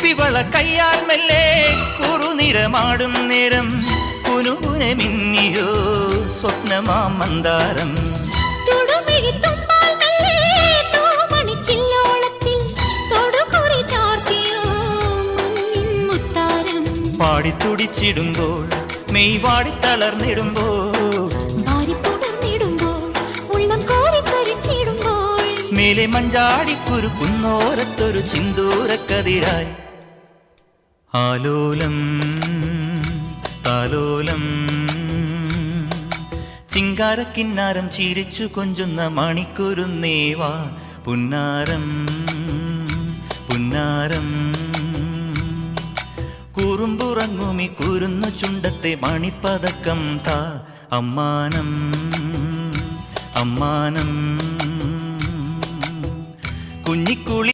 കുപ്പിവള കയ്യാൽ മെല്ലെ കുറുനിറമാടും നേരം കുനുകുനെ മിന്നിയോ സ്വപ്നമാം മന്ദാരം പാടിത്തുടിച്ചിടുമ്പോൾ മെയ് വാടി തളർന്നിടുമ്പോൾ മേലെ മഞ്ചാടിക്കുരു കുന്നോരത്തൊരു ചിന്തൂരക്കതിരായി ആലോലം താലോലം ചിങ്കാരക്കിന്നാരം ചിരിച്ചു കൊഞ്ചുന്ന മണിക്കുരുന്നേവാ പുന്നാരം പുന്നാരം കുറുമ്പുറങ്ങുമി കുരുന്നു ചുണ്ടത്തെ മണിപ്പതക്കം താ അമ്മാനം അമ്മാനം കുഞ്ഞിക്കുളി